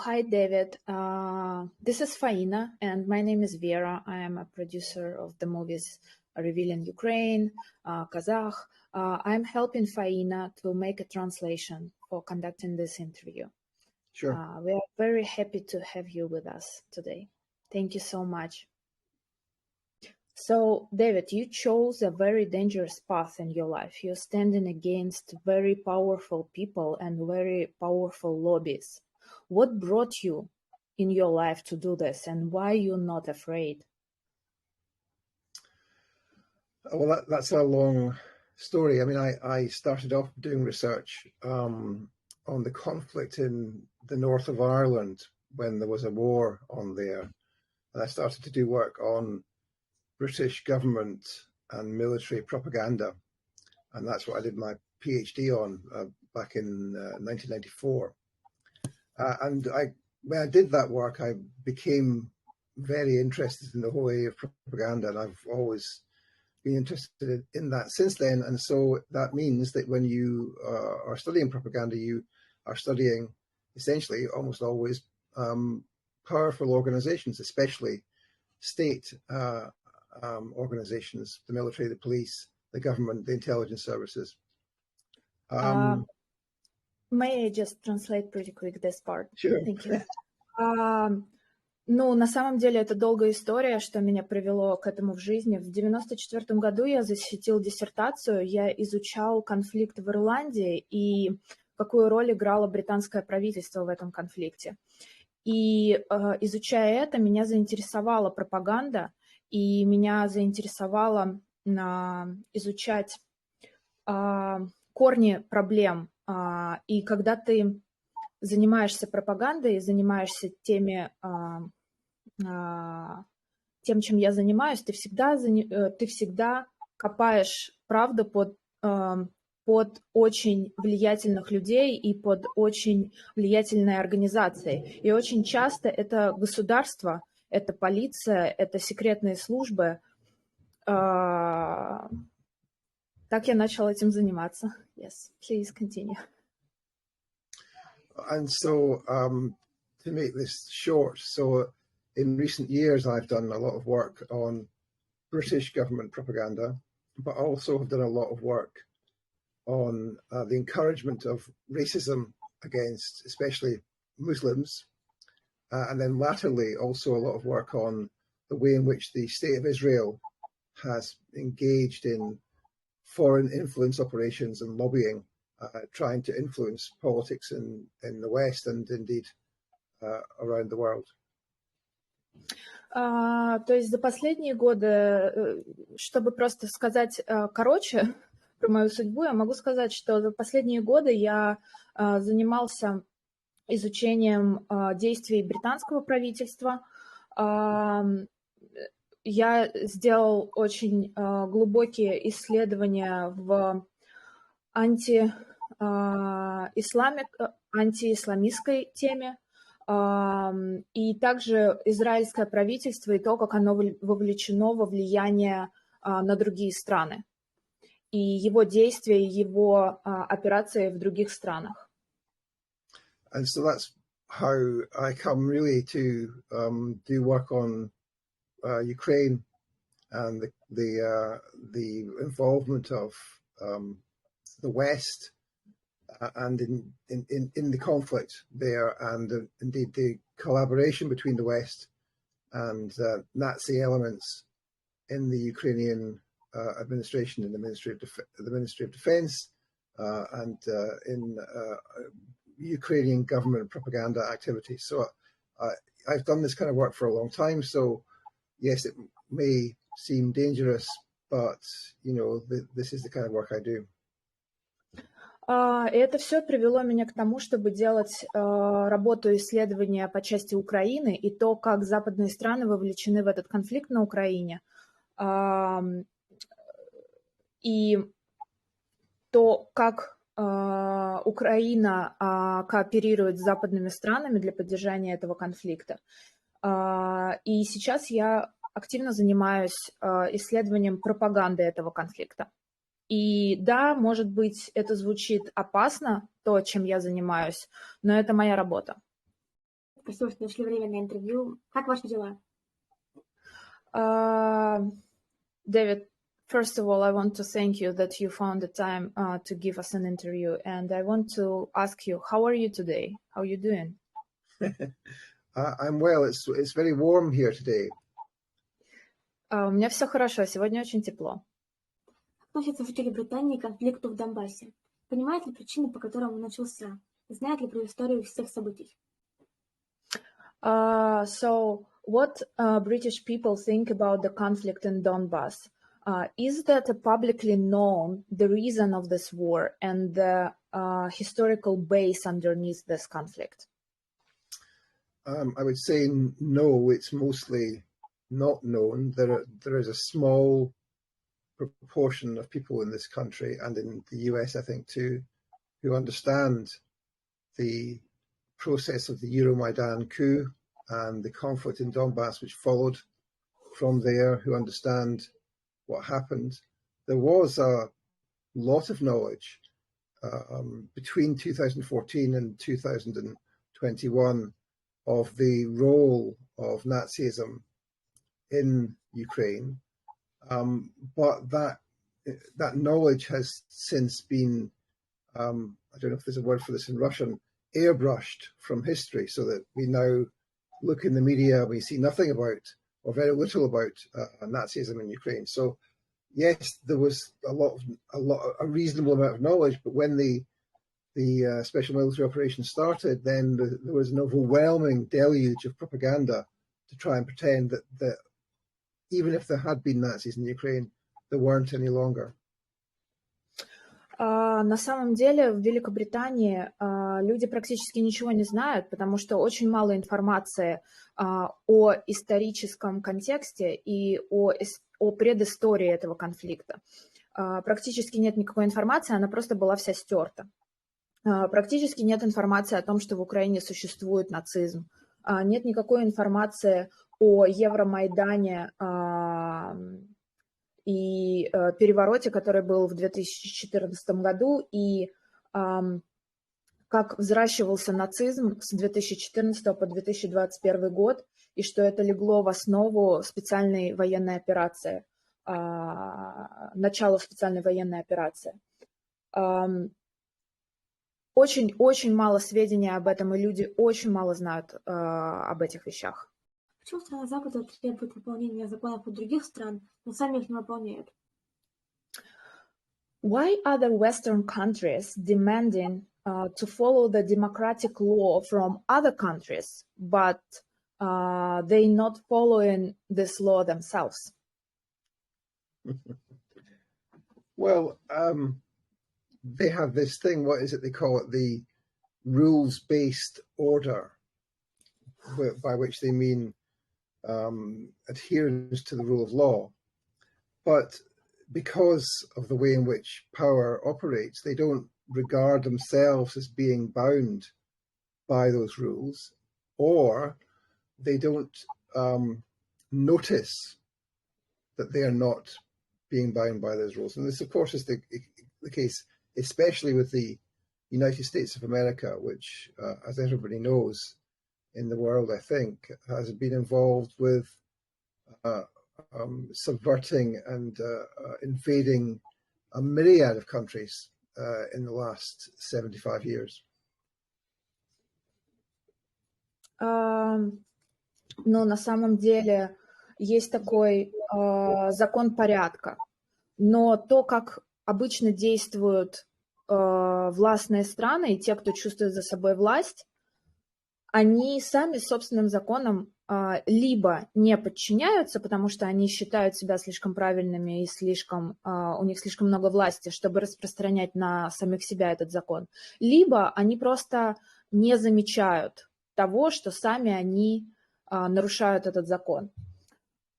Hi, David. This is Faina, and my name is Vera. I am a producer of the movies Revealing Ukraine, Kazakh. I'm helping Faina to make a translation for conducting this interview. Sure. We are very happy to have you with us today. Thank you so much. So, David, you chose a very dangerous path in your life. You're standing against very powerful people and very powerful lobbies. What brought you in your life to do this, and why you're not afraid? Well, that's a long story. I mean, I started off doing research on the conflict in the north of Ireland when there was a war on there. And I started to do work on British government and military propaganda. And that's what I did my PhD on back in 1994. And when I did that work, I became very interested in the whole area of propaganda, and I've always been interested in that since then. And so that means that when you are studying propaganda, you are studying essentially almost always powerful organizations, especially state organizations, the military, the police, the government, the intelligence services. May I just translate pretty quick this part? Sure. Thank you. Ну, на самом деле, это долгая история, что меня привело к этому в жизни. В 1994 году я защитил диссертацию, я изучал конфликт в Ирландии и какую роль играло британское правительство в этом конфликте. И изучая это, меня заинтересовала пропаганда, и меня заинтересовало изучать корни проблем. И когда ты занимаешься пропагандой, занимаешься тем, чем я занимаюсь, ты всегда копаешь правду под очень влиятельных людей и под очень влиятельные организации. И очень часто это государство, это полиция, это секретные службы. Так я начала этим заниматься. Yes, please continue. And so to make this short, so in recent years, I've done a lot of work on British government propaganda, but also have done a lot of work on the encouragement of racism against especially Muslims. And then latterly, also a lot of work on the way in which the state of Israel has engaged in foreign influence operations and lobbying, trying to influence politics in the West and indeed around the world. То есть за последние годы, чтобы просто сказать короче про мою судьбу, я могу сказать, что за последние годы я занимался изучением действий британского правительства. Я сделал очень глубокие исследования в антиисламистской теме, и также израильское правительство и то, как оно вовлечено во влияние на другие страны, и его действия, его операции в других странах. And so that's how I come really to do work on Ukraine and the involvement of the West and in the conflict there, and indeed the collaboration between the West and Nazi elements in the Ukrainian administration, in the Ministry of Defense, and in Ukrainian government propaganda activities. So I've done this kind of work for a long time. So yes, it may seem dangerous, but you know, this is the kind of work I do. И это все привело меня к тому, чтобы делать работу исследования по части Украины и то, как западные страны вовлечены в этот конфликт на Украине, и то, как Украина кооперирует с западными странами для поддержания этого конфликта. И сейчас я активно занимаюсь исследованием пропаганды этого конфликта. И да, может быть, это звучит опасно, то, чем я занимаюсь, но это моя работа. Спасибо, что нашли время на интервью. Как ваши дела? David, first of all, I want to thank you that you found the time to give us an interview. And I want to ask you, how are you today? How are you doing? I'm well. It's very warm here today. У меня все хорошо, сегодня очень тепло. Относятся жители Британии к конфликту в Донбассе? Понимают ли причины, по которым он начался? Знают ли предысторию всех событий? So, what British people think about the conflict in Donbass? Is that publicly known the reason of this war and the historical base underneath this conflict? I would say no, it's mostly not known. There is a small proportion of people in this country and in the US, I think, too, who understand the process of the Euromaidan coup and the conflict in Donbass, which followed from there, who understand what happened. There was a lot of knowledge between 2014 and 2021 of the role of Nazism in Ukraine, but that knowledge has since been, I don't know if there's a word for this in Russian, airbrushed from history, so that we now look in the media, we see nothing about, or very little about Nazism in Ukraine. So yes, there was a reasonable amount of knowledge, but when the special military operation started, then there was an overwhelming deluge of propaganda to try and pretend that even if there had been Nazis in Ukraine, there weren't any longer. На самом деле в Великобритании люди практически ничего не знают, потому что очень мало информации о историческом контексте и о предыстории этого конфликта. Практически нет никакой информации, она просто была вся стерта. Практически нет информации о том, что в Украине существует нацизм. Нет никакой информации о Евромайдане и перевороте, который был в 2014 году, и как взращивался нацизм с 2014 по 2021 год, и что это легло в основу специальной военной операции, начала специальной военной операции. Очень мало сведений об этом, и люди очень мало знают об этих вещах. Почему страны Запада требуют выполнения законов от других стран, но сами их не выполняют? Why are the Western countries demanding to follow the democratic law from other countries, but they not following this law themselves? Well, they have this thing, what is it they call it, the rules-based order, by which they mean adherence to the rule of law. But because of the way in which power operates, they don't regard themselves as being bound by those rules, or they don't notice that they are not being bound by those rules. And this, of course, is the case, especially with the United States of America, which, as everybody knows in the world, I think, has been involved with subverting and invading a myriad of countries in the last 75 years. Но на самом деле есть такой закон порядка. Но то, как обычно действуют властные страны и те, кто чувствует за собой власть, они сами собственным законам либо не подчиняются, потому что они считают себя слишком правильными и у них слишком много власти, чтобы распространять на самих себя этот закон, либо они просто не замечают того, что сами они нарушают этот закон.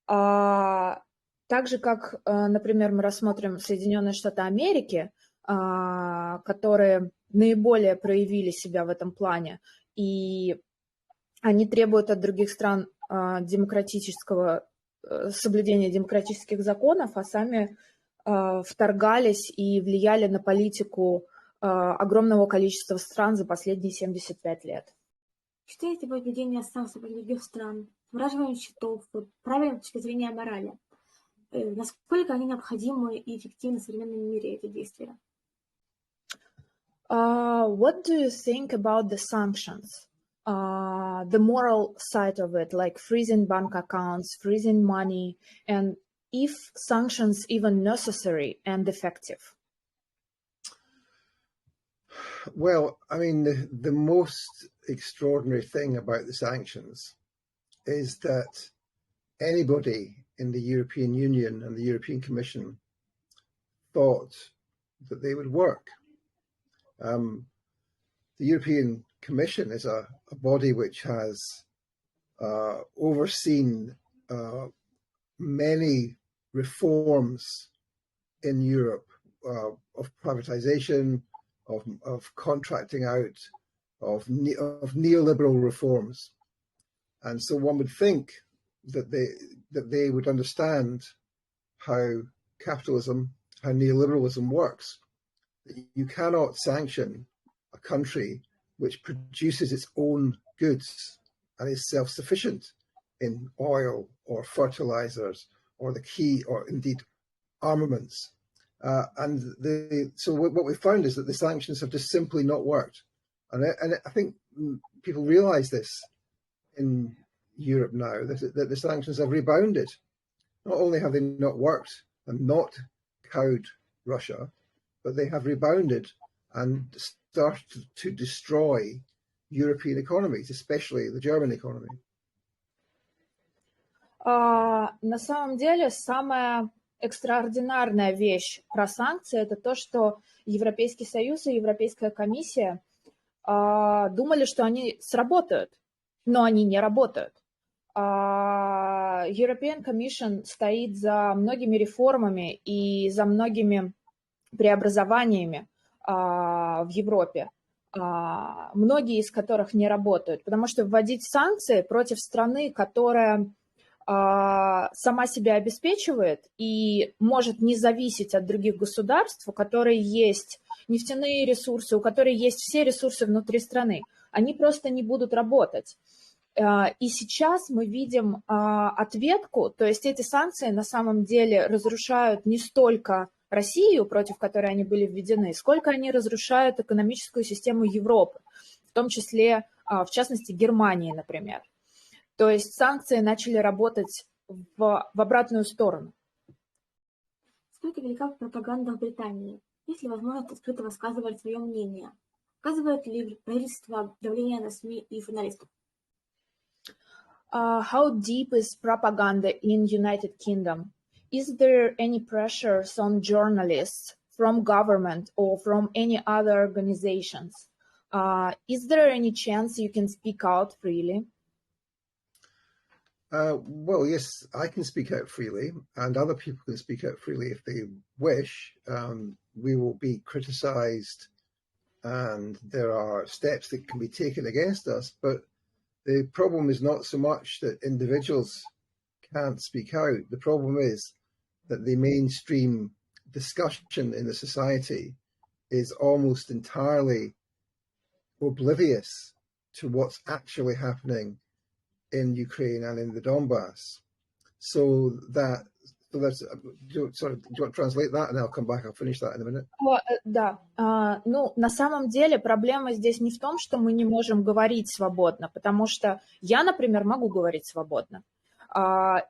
Так же, как, например, мы рассмотрим Соединенные Штаты Америки, которые наиболее проявили себя в этом плане, и они требуют от других стран соблюдения демократических законов, а сами вторгались и влияли на политику огромного количества стран за последние 75 лет. Считаете вы введение санкций против других стран, замораживание счетов, правильной с точки зрения морали? Насколько они необходимы и эффективны в современном мире, эти действия? What do you think about the sanctions? The moral side of it, like freezing bank accounts, freezing money, and if sanctions even necessary and effective? Well, I mean, the most extraordinary thing about the sanctions is that anybody in the European Union and the European Commission thought that they would work. The European Commission is a body which has overseen many reforms in Europe of privatization, of contracting out, of neoliberal reforms. And so one would think that they would understand how capitalism, how neoliberalism works. You cannot sanction a country which produces its own goods and is self-sufficient in oil or fertilizers or the key, or indeed armaments. So what we found is that the sanctions have just simply not worked. And I think people realize this in Europe now, that the sanctions have rebounded. Not only have they not worked and not cowed Russia, but they have rebounded and started to destroy European economies, especially the German economy. На самом деле, самая экстраординарная вещь про санкции – это то, что Европейский Союз и Европейская комиссия думали, что они сработают, но они не работают. European Commission стоит за многими реформами и за многими преобразованиями в Европе, многие из которых не работают, потому что вводить санкции против страны, которая сама себя обеспечивает и может не зависеть от других государств, у которой есть нефтяные ресурсы, у которой есть все ресурсы внутри страны, они просто не будут работать. И сейчас мы видим ответку, то есть эти санкции на самом деле разрушают не столько Россию, против которой они были введены, сколько они разрушают экономическую систему Европы, в том числе, в частности, Германии, например. То есть санкции начали работать в обратную сторону. Насколько велика пропаганда в Британии? Есть ли возможность открыто высказывать свое мнение? Оказывает ли правительство давление на СМИ и журналистов? How deep is propaganda in United Kingdom? Is there any pressures on journalists from government or from any other organizations? Is there any chance you can speak out freely? Well, yes, I can speak out freely, and other people can speak out freely if they wish. We will be criticized, and there are steps that can be taken against us, but the problem is not so much that individuals can't speak out. The problem is that the mainstream discussion in the society is almost entirely oblivious to what's actually happening in Ukraine and in the Donbass. So that's, do you want to translate that, and I'll come back, I'll finish that in a minute. Да, ну, на самом деле проблема здесь не в том, что мы не можем говорить свободно, потому что я, например, могу говорить свободно.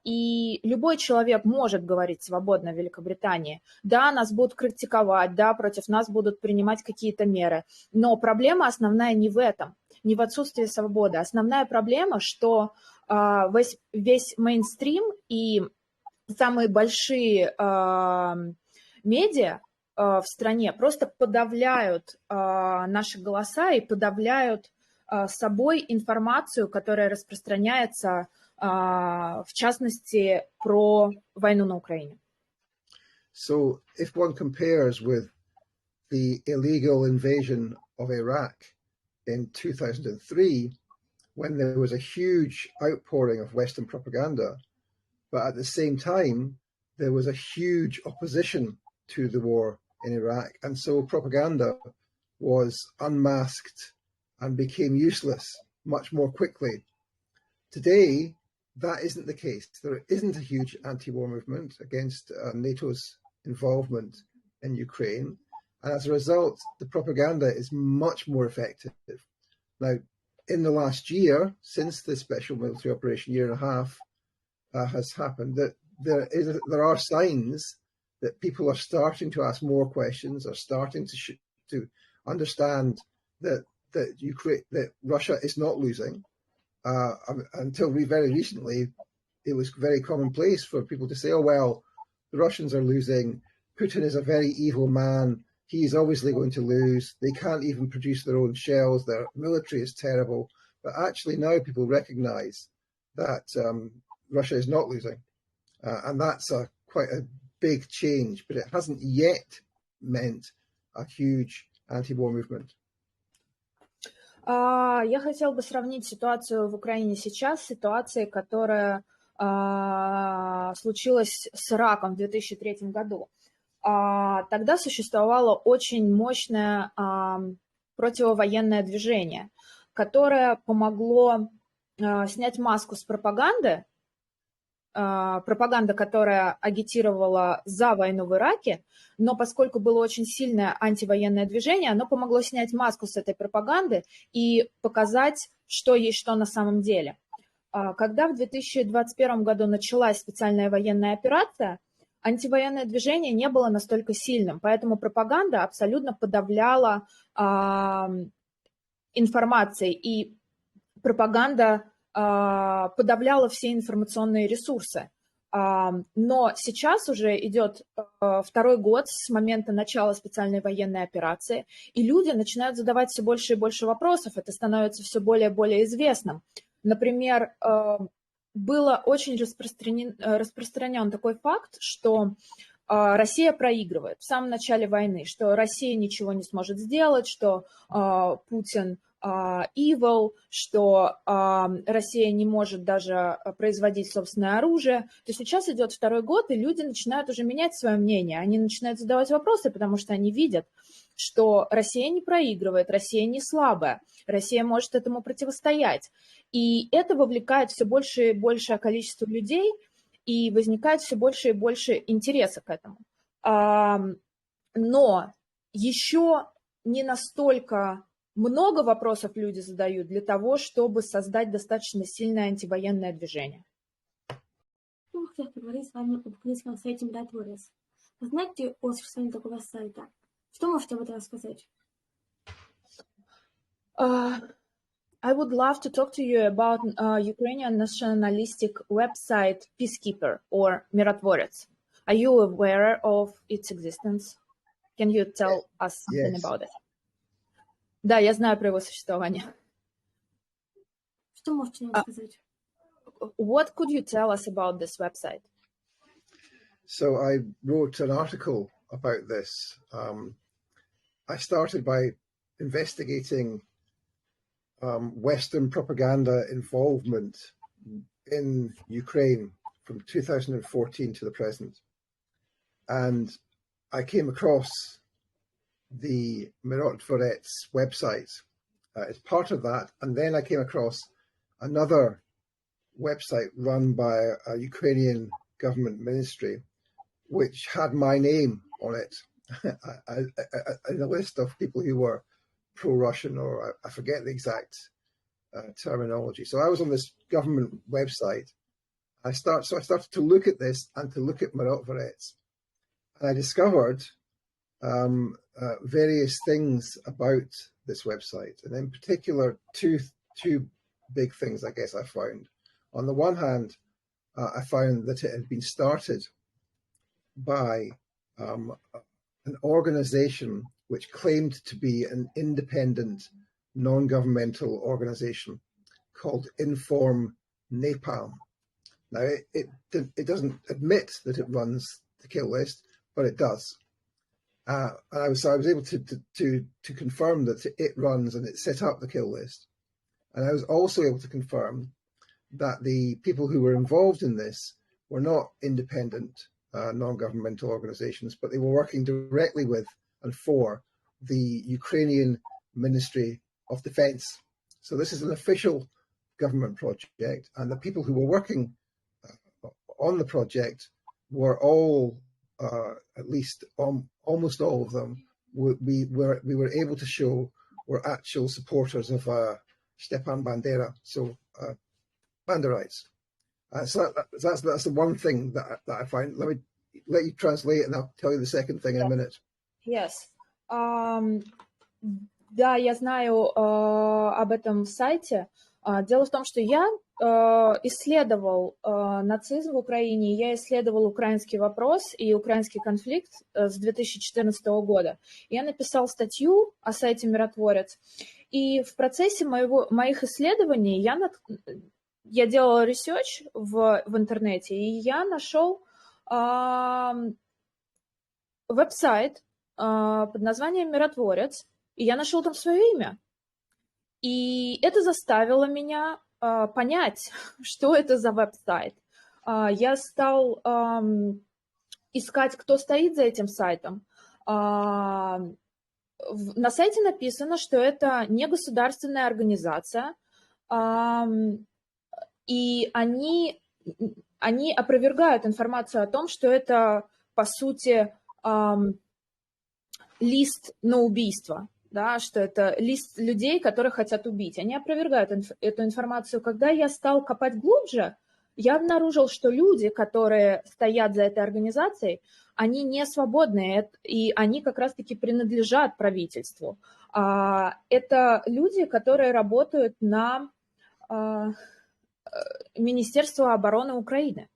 И любой человек может говорить свободно в Великобритании. Да, нас будут критиковать, да, против нас будут принимать какие-то меры, но проблема основная не в этом, не в отсутствии свободы. Основная проблема, что весь мейнстрим и самые большие медиа в стране просто подавляют наши голоса и подавляют собой информацию, которая распространяется в частности, про войну на Украине. So if one compares with the illegal invasion of Iraq in 2003, when there was a huge outpouring of Western propaganda, but at the same time, there was a huge opposition to the war in Iraq. And so propaganda was unmasked and became useless much more quickly. Today, that isn't the case. There isn't a huge anti-war movement against NATO's involvement in Ukraine. And as a result, the propaganda is much more effective. Now, in the last year, since the special military operation, year and a half has happened, that there are signs that people are starting to ask more questions, are starting to understand that Russia is not losing. Until very recently, it was very commonplace for people to say, oh, well, the Russians are losing. Putin is a very evil man. He's obviously going to lose. They can't even produce their own shells. Their military is terrible. But actually now people recognize that Russia is not losing. And that's quite a big change, but it hasn't yet meant a huge anti-war movement. Я хотела бы сравнить ситуацию в Украине сейчас с ситуацией, которая случилась с Ираком в 2003 году. Тогда существовало очень мощное противовоенное движение, которое помогло снять маску с пропаганды, пропаганда, которая агитировала за войну в Ираке, но поскольку было очень сильное антивоенное движение, оно помогло снять маску с этой пропаганды и показать, что есть что на самом деле. Когда в 2021 году началась специальная военная операция, антивоенное движение не было настолько сильным, поэтому пропаганда абсолютно подавляла информацией, и пропаганда подавляла все информационные ресурсы. Но сейчас уже идет второй год с момента начала специальной военной операции, и люди начинают задавать все больше и больше вопросов, это становится все более и более известным. Например, было очень распространен такой факт, что Россия проигрывает в самом начале войны, что Россия ничего не сможет сделать, что Путин evil, что Россия не может даже производить собственное оружие. То сейчас идет второй год, и люди начинают уже менять свое мнение. Они начинают задавать вопросы, потому что они видят, что Россия не проигрывает, Россия не слабая, Россия может этому противостоять. И это вовлекает все больше и большее количество людей, и возникает все больше и больше интереса к этому. Но еще не настолько много вопросов люди задают для того, чтобы создать достаточно сильное антивоенное движение. Я хотела поговорить с вами об украинском сайте Миротворец. Вы знаете о существовании такого сайта? Что можете об этом рассказать? I would love to talk to you about Ukrainian nationalistic website Peacekeeper or Mirotvorets. Are you aware of its existence? Can you tell us something about it? Да, я знаю про его существование. Что можете нам сказать? What could you tell us about this website? So I wrote an article about this. I started by investigating Western propaganda involvement in Ukraine from 2014 to the present. And I came across the Mirotvorets website as part of that. And then I came across another website run by a Ukrainian government ministry, which had my name on it in a list of people who were pro-Russian, or I forget the exact terminology. So I was on this government website. I started to look at this and to look at Mirotvorets. And I discovered various things about this website, and in particular two big things I guess I found. On the one hand, I found that it had been started by an organization which claimed to be an independent, non-governmental organization called Inform Napalm. Now, it doesn't admit that it runs the kill list, but it does. And I was able to confirm that it runs and it set up the kill list. And I was also able to confirm that the people who were involved in this were not independent, non-governmental organizations, but they were working directly with and for the Ukrainian Ministry of Defense. So this is an official government project, and the people who were working on the project were all, at least almost all of them, we were able to show were actual supporters of Stepan Bandera, so Banderites. So that's the one thing that I find. Let me let you translate, and I'll tell you the second thing in a minute. Yes. Да, я знаю об этом сайте. Дело в том, что я исследовал нацизм в Украине, я исследовал украинский вопрос и украинский конфликт с 2014 года. Я написал статью о сайте «Миротворец», и в процессе моих исследований я делала ресерч в интернете, и я нашел веб-сайт под названием «Миротворец», и я нашел там свое имя. И это заставило меня понять, что это за веб-сайт. Я стал искать, кто стоит за этим сайтом. На сайте написано, что это негосударственная организация, и они опровергают информацию о том, что это, по сути, лист на убийство, да, что это лист людей, которых хотят убить. Они опровергают эту информацию. Когда я стал копать глубже, я обнаружил, что люди, которые стоят за этой организацией, они не свободны, и они как раз-таки принадлежат правительству. Это люди, которые работают на Министерство обороны Украины.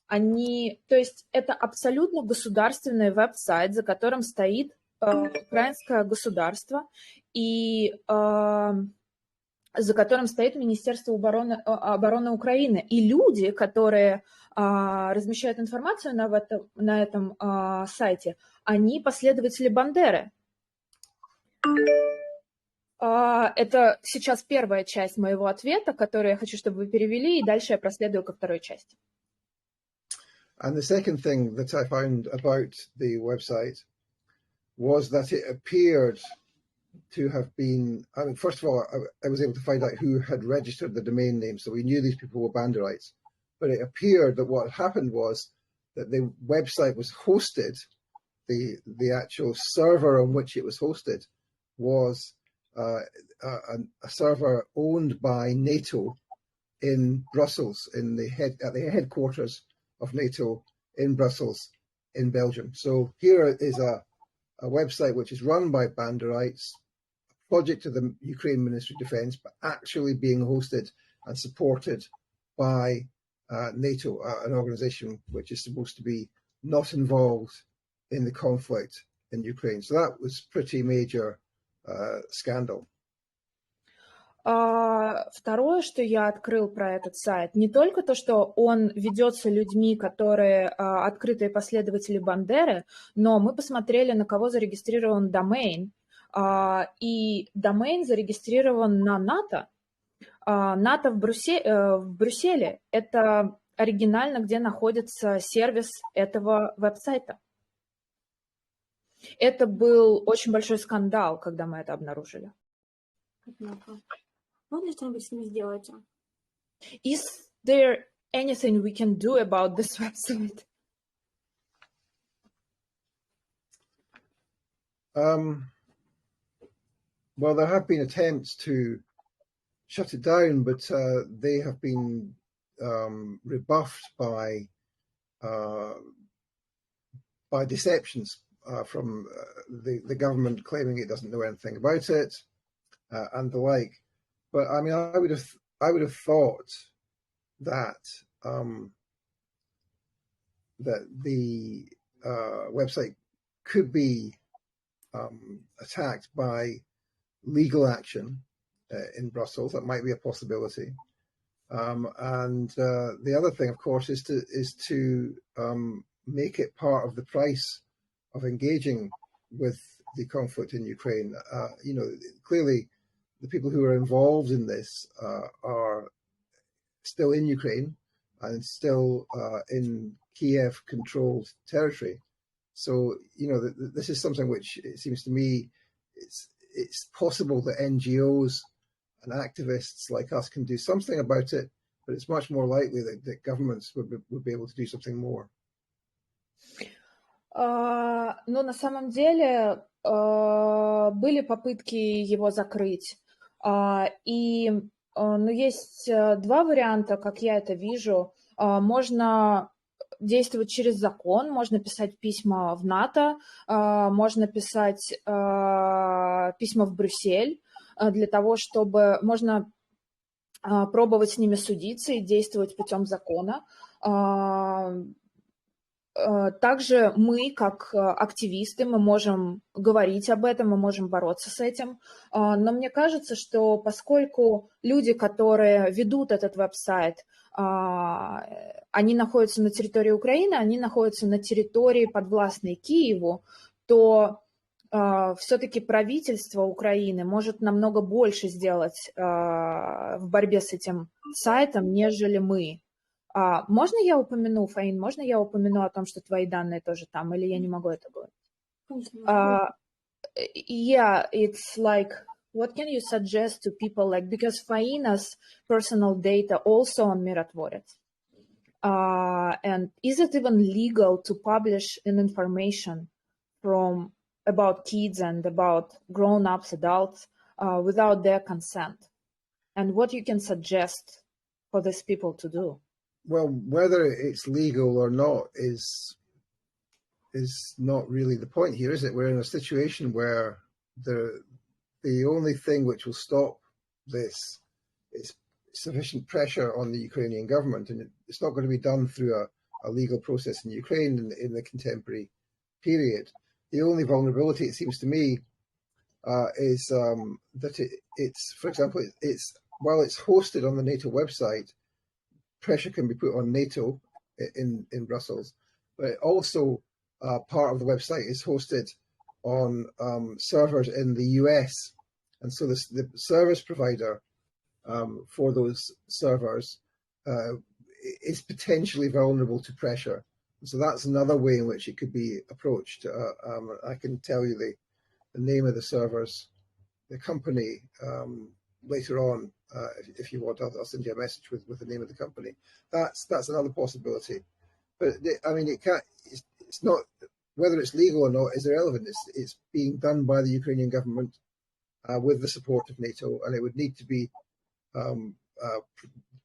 То есть это абсолютно государственный веб-сайт, за которым стоит украинское государство и за которым стоит Министерство обороны Украины. И люди, которые размещают информацию на этом сайте, они последователи Бандеры. Это сейчас первая часть моего ответа, которую я хочу, чтобы вы перевели, и дальше я проследую ко второй части. And the second thing that I found about the website was that it appeared to have been, I mean, first of all, I was able to find out who had registered the domain name, so we knew these people were Banderites. But it appeared that what happened was that the website was hosted, the actual server on which it was hosted was a server owned by NATO in Brussels, at the headquarters of NATO in Brussels, in Belgium. So here is a website which is run by Banderites, a project of the Ukraine Ministry of Defense, but actually being hosted and supported by NATO, an organization which is supposed to be not involved in the conflict in Ukraine. So that was pretty major scandal. Второе, что я открыл про этот сайт, не только то, что он ведется людьми, которые открытые последователи Бандеры, но мы посмотрели, на кого зарегистрирован домен, и домен зарегистрирован на НАТО. НАТО в Брюсселе – это оригинально, где находится сервис этого веб-сайта. Это был очень большой скандал, когда мы это обнаружили. Можно ли что-нибудь с ним сделать? Is there anything we can do about this website? Well, there have been attempts to shut it down, but they have been rebuffed by deceptions from the government claiming it doesn't know anything about it and the like. But I mean, I would have thought that that the website could be attacked by legal action in Brussels. That might be a possibility. And the other thing, of course, is to make it part of the price of engaging with the conflict in Ukraine. You know, clearly, the people who are involved in this are still in Ukraine and still in Kiev-controlled territory. So, you know, this is something which it seems to me it's possible that NGOs and activists like us can do something about it, but it's much more likely that governments would be able to do something more. Ну, на самом деле, были попытки его закрыть. Но есть два варианта, как я это вижу. Можно действовать через закон, можно писать письма в НАТО, можно писать письма в Брюссель для того, чтобы можно пробовать с ними судиться и действовать путем закона. Также мы, как активисты, мы можем говорить об этом, мы можем бороться с этим. Но мне кажется, что поскольку люди, которые ведут этот веб-сайт, они находятся на территории Украины, они находятся на территории, подвластной Киеву, то все-таки правительство Украины может намного больше сделать в борьбе с этим сайтом, нежели мы. Можно я упомяну, Фаин, можно я упомяну о том, что твои данные тоже там, или я не могу это говорить? Yeah, it's like, what can you suggest to people, like, because Faina's personal data also on Mirotvorets. And is it even legal to publish an information about kids and about grown-ups, adults, without their consent? And what you can suggest for these people to do? Well, whether it's legal or not is not really the point here, is it? We're in a situation where the only thing which will stop this is sufficient pressure on the Ukrainian government, and it's not going to be done through a legal process in Ukraine in the contemporary period. The only vulnerability, it seems to me, is that it's, for example, while it's hosted on the NATO website, pressure can be put on NATO in Brussels, but also part of the website is hosted on servers in the US, and so the service provider for those servers is potentially vulnerable to pressure. So that's another way in which it could be approached. I can tell you the name of the servers, the company, later on, if you want. I'll send you a message with the name of the company. That's another possibility. But I mean, it's not, whether it's legal or not is irrelevant. It's being done by the Ukrainian government with the support of NATO, and it would need to be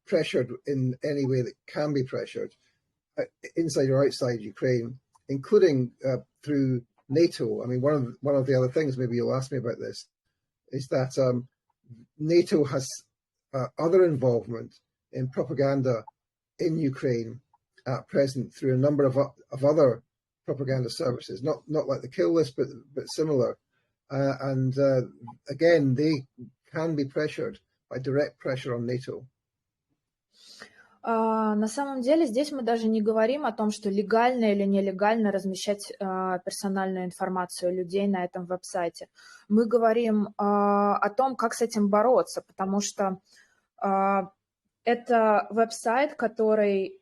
pressured in any way that can be pressured, inside or outside Ukraine, including through NATO. I mean, one of the other things, maybe you'll ask me about this, is that NATO has other involvement in propaganda in Ukraine at present through a number of other propaganda services, not like the kill list, but similar. Again, they can be pressured by direct pressure on NATO. На самом деле здесь мы даже не говорим о том, что легально или нелегально размещать персональную информацию людей на этом веб-сайте. Мы говорим о том, как с этим бороться, потому что это веб-сайт, который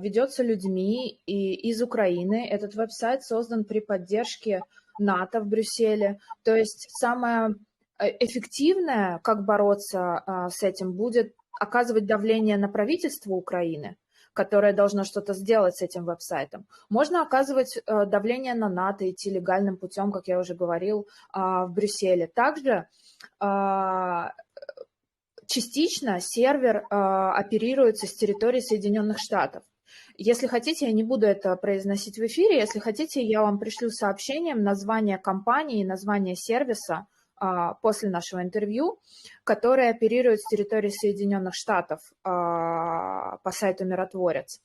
ведется людьми из Украины. Этот веб-сайт создан при поддержке НАТО в Брюсселе. То есть самое эффективное, как бороться с этим, будет оказывать давление на правительство Украины, которое должно что-то сделать с этим веб-сайтом. Можно оказывать давление на НАТО, идти легальным путем, как я уже говорил, в Брюсселе. Также частично сервер оперируется с территории Соединенных Штатов. Если хотите, я не буду это произносить в эфире, если хотите, я вам пришлю сообщением название компании и название сервиса после нашего интервью, который оперирует с территории Соединенных Штатов по сайту Миротворец.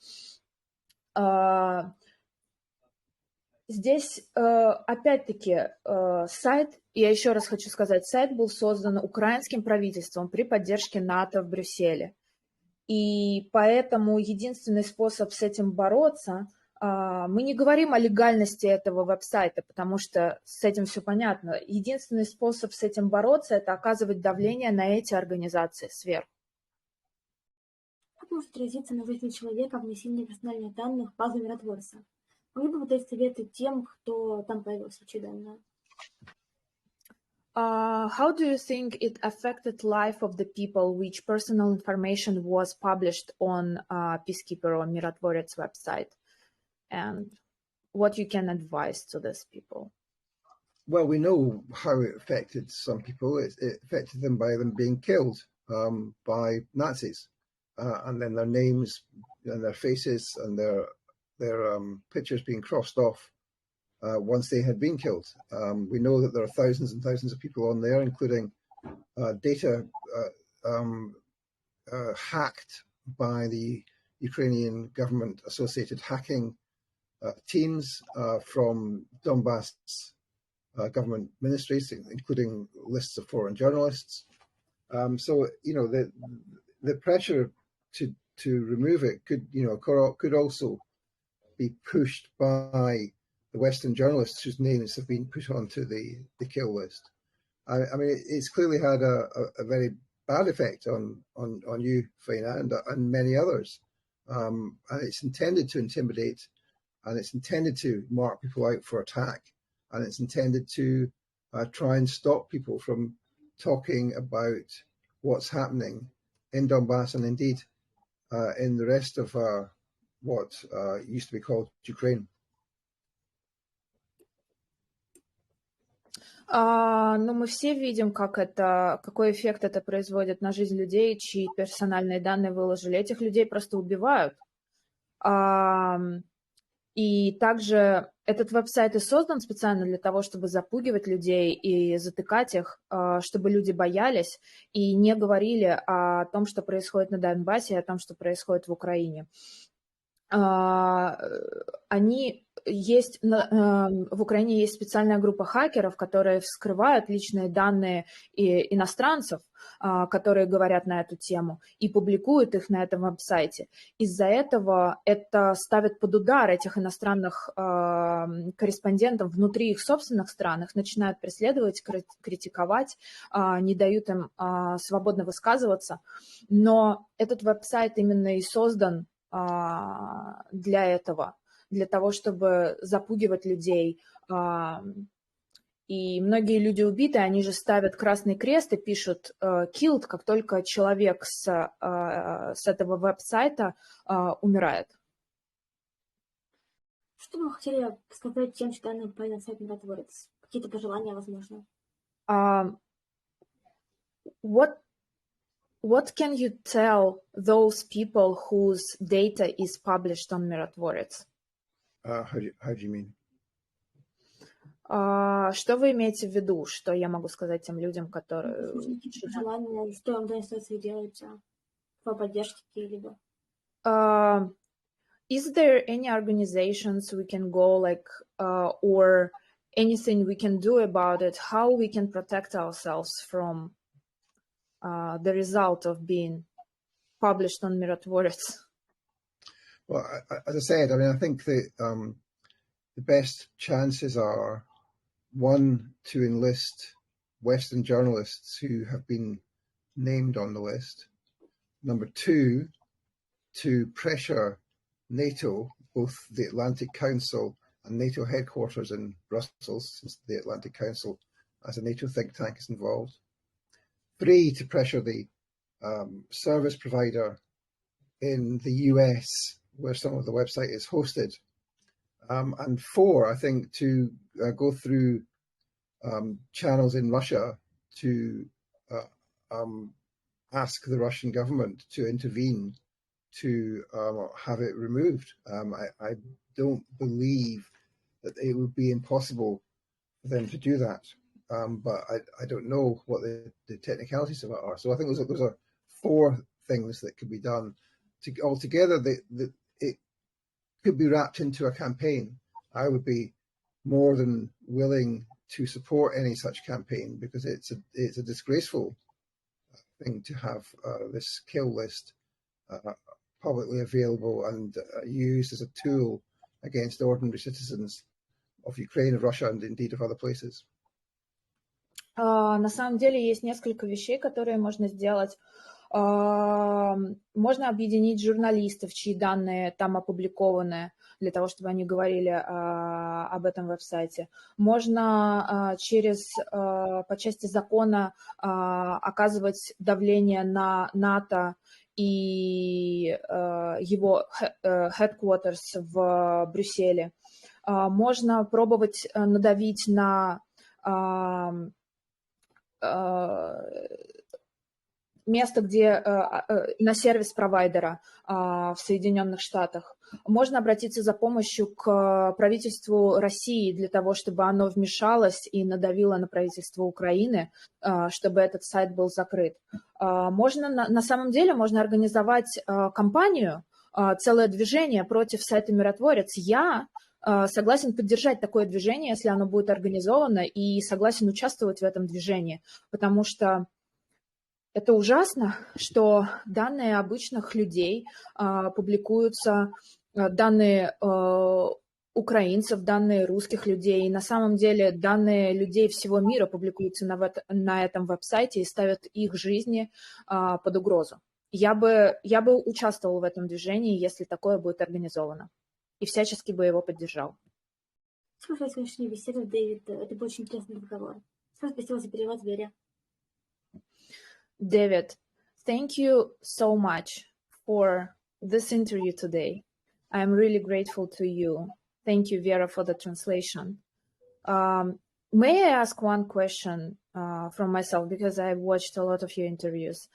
Здесь, опять-таки, сайт, я еще раз хочу сказать, сайт был создан украинским правительством при поддержке НАТО в Брюсселе. И поэтому единственный способ с этим бороться, мы не говорим о легальности этого веб-сайта, потому что с этим все понятно. Единственный способ с этим бороться – это оказывать давление на эти организации сверху. Как может отразиться на жизни человека внесение персональных данных в базу миротворца? Могли бы вы дать советы тем, кто там появился, чьи данные? How do you think it affected life of the people which personal information was published on Peacekeeper or Mirotvorets website? And what you can advise to these people? Well, we know how it affected some people. It affected them by them being killed by Nazis, and then their names and their faces and their pictures being crossed off once they had been killed. We know that there are thousands and thousands of people on there, including data hacked by the Ukrainian government-associated hacking teams from Donbass government ministries, including lists of foreign journalists. So the pressure to remove it could also be pushed by the Western journalists whose names have been put onto the kill list. I mean, it's clearly had a very bad effect on you, Faina, and many others. And it's intended to intimidate, and it's intended to mark people out for attack, and it's intended to try and stop people from talking about what's happening in Donbass and indeed in the rest of what used to be called Ukraine. Ну, мы все видим, какой эффект это производит на жизнь людей, чьи персональные данные выложили. Этих людей просто убивают. И также этот веб-сайт и создан специально для того, чтобы запугивать людей и затыкать их, чтобы люди боялись и не говорили о том, что происходит на Донбассе, и о том, что происходит в Украине. В Украине есть специальная группа хакеров, которые вскрывают личные данные иностранцев, которые говорят на эту тему, и публикуют их на этом веб-сайте. Из-за этого это ставит под удар этих иностранных корреспондентов внутри их собственных стран, их начинают преследовать, критиковать, не дают им свободно высказываться. Но этот веб-сайт именно и создан для этого, для того, чтобы запугивать людей. И многие люди убиты, они же ставят красный крест и пишут killed, как только человек с этого веб-сайта умирает. Что бы вы хотели сказать тем, что данный Faina Savenkova? Какие-то пожелания, возможно? What can you tell those people whose data is published on Mirotvorets? How do you mean? Что вы имеете в виду? Что я могу сказать тем людям, которые... Пожелания, что вам стоит делать по поддержке какие-либо? Is there any organizations we can go or anything we can do about it? How we can protect ourselves from the result of being published on Mirotvorets? Well, as I said, I mean, I think the best chances are, one, to enlist Western journalists who have been named on the list. Number two, to pressure NATO, both the Atlantic Council and NATO headquarters in Brussels, since the Atlantic Council as a NATO think tank is involved. Three, to pressure the service provider in the US, where some of the website is hosted. And four, I think, to go through channels in Russia to ask the Russian government to intervene to have it removed. I don't believe that it would be impossible for them to do that. But I don't know what the technicalities of it are. So I think those are four things that could be done. Altogether, it could be wrapped into a campaign. I would be more than willing to support any such campaign because it's a disgraceful thing to have this kill list publicly available and used as a tool against ordinary citizens of Ukraine, of Russia, and indeed of other places. На самом деле есть несколько вещей, которые можно сделать. Можно объединить журналистов, чьи данные там опубликованы. для того, чтобы они говорили об этом веб-сайте. Можно по части закона оказывать давление на НАТО и его headquarters в Брюсселе. Можно пробовать надавить на место, где на сервис провайдера в Соединенных Штатах. Можно обратиться за помощью к правительству России для того, чтобы оно вмешалось и надавило на правительство Украины, чтобы этот сайт был закрыт. Можно, на самом деле, можно организовать кампанию, целое движение против сайта «Миротворец». Я согласен поддержать такое движение, если оно будет организовано, и согласен участвовать в этом движении, потому что это ужасно, что данные обычных людей публикуются, данные украинцев, данные русских людей. И на самом деле данные людей всего мира публикуются на этом веб-сайте и ставят их жизни под угрозу. Я бы участвовал в этом движении, если такое будет организовано. И всячески бы его поддержал. Спасибо за сегодняшнюю беседу, Дэвид. Это был очень интересный разговор. Спасибо за перевод, Вере. David, thank you so much for this interview today. I'm really grateful to you. Thank you, Vera, for the translation. May I ask one question from myself, because I've watched a lot of your interviews.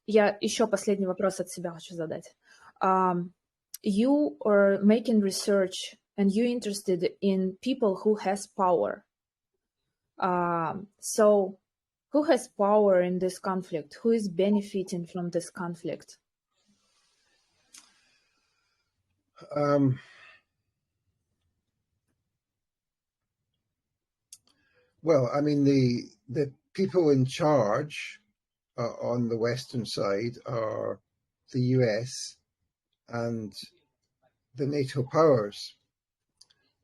Я еще последний вопрос от себя хочу задать. You are making research and you're interested in people who has power. So who has power in this conflict? Who is benefiting from this conflict? Well, I mean, the people in charge on the Western side are the US and the NATO powers.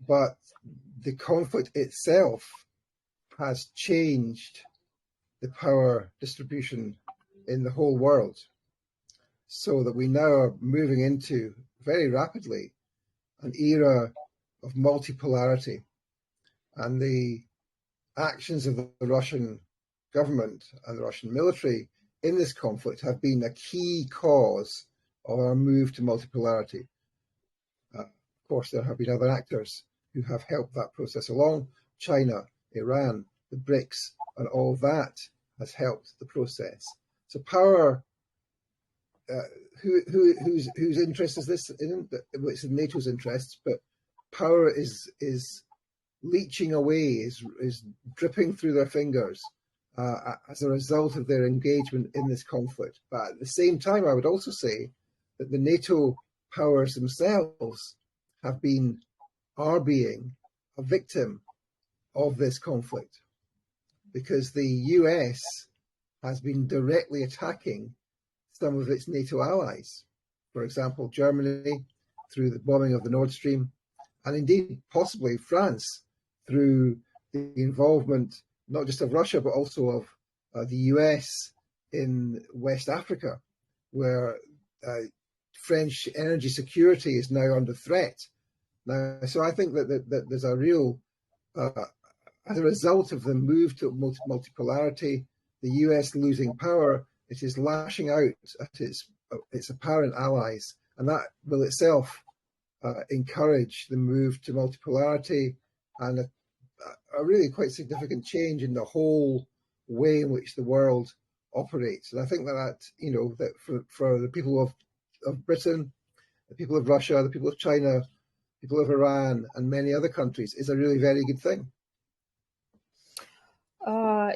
But the conflict itself has changed the power distribution in the whole world, so that we now are moving into very rapidly an era of multipolarity, and the actions of the Russian government and the Russian military in this conflict have been a key cause of our move to multipolarity. Of course, there have been other actors who have helped that process along: China, Iran, the BRICS, and all that has helped the process. So power, whose interest is this in? It's in NATO's interests, but power is leaching away, is dripping through their fingers as a result of their engagement in this conflict. But at the same time, I would also say that the NATO powers themselves are being a victim of this conflict, because the US has been directly attacking some of its NATO allies. For example, Germany through the bombing of the Nord Stream, and indeed possibly France through the involvement not just of Russia but also of the US in West Africa, where French energy security is now under threat. Now, so I think that there's a real as a result of the move to multipolarity, the US losing power, it is lashing out at its apparent allies, and that will itself encourage the move to multipolarity and a really quite significant change in the whole way in which the world operates. And I think that for the people of Britain, the people of Russia, the people of China, people of Iran, and many other countries is a really very good thing.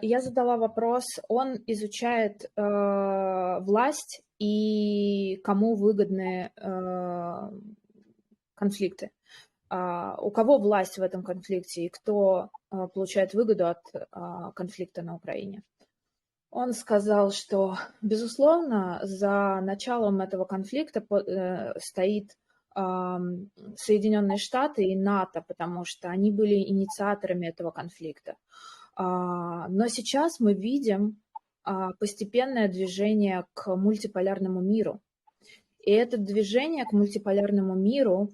Я задала вопрос, он изучает власть и кому выгодны конфликты. У кого власть в этом конфликте и кто получает выгоду от конфликта на Украине. Он сказал, что, безусловно, за началом этого конфликта стоит Соединенные Штаты и НАТО, потому что они были инициаторами этого конфликта. Но сейчас мы видим постепенное движение к мультиполярному миру. И это движение к мультиполярному миру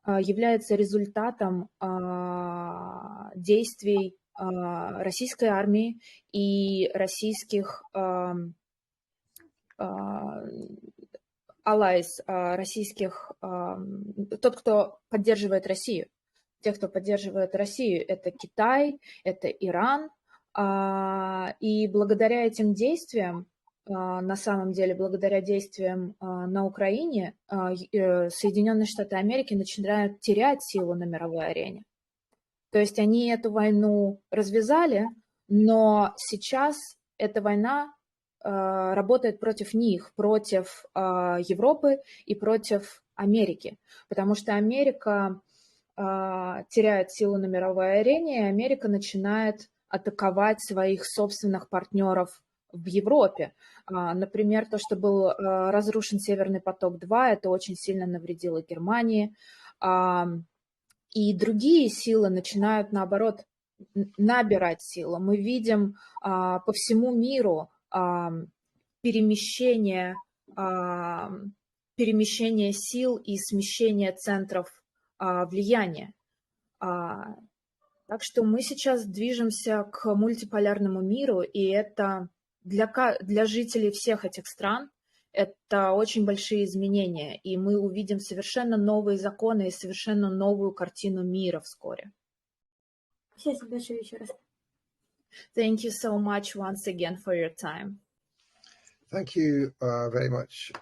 является результатом действий российской армии и российских allies, российских, тот, кто поддерживает Россию. Тех, кто поддерживает Россию, это Китай, это Иран. И благодаря этим действиям, на самом деле, благодаря действиям на Украине, Соединенные Штаты Америки начинают терять силу на мировой арене. То есть они эту войну развязали, но сейчас эта война работает против них, против Европы и против Америки, потому что Америка теряет силу на мировой арене, и Америка начинает атаковать своих собственных партнеров в Европе. Например, то, что был разрушен Северный поток-2, это очень сильно навредило Германии. И другие силы начинают, наоборот, набирать силу. Мы видим по всему миру перемещение сил и смещение центров влияния. Так что мы сейчас движемся к мультиполярному миру, и это для жителей всех этих стран это очень большие изменения, и мы увидим совершенно новые законы и совершенно новую картину мира вскоре. Спасибо большое еще раз. Thank you so much once again for your time. Thank you very much.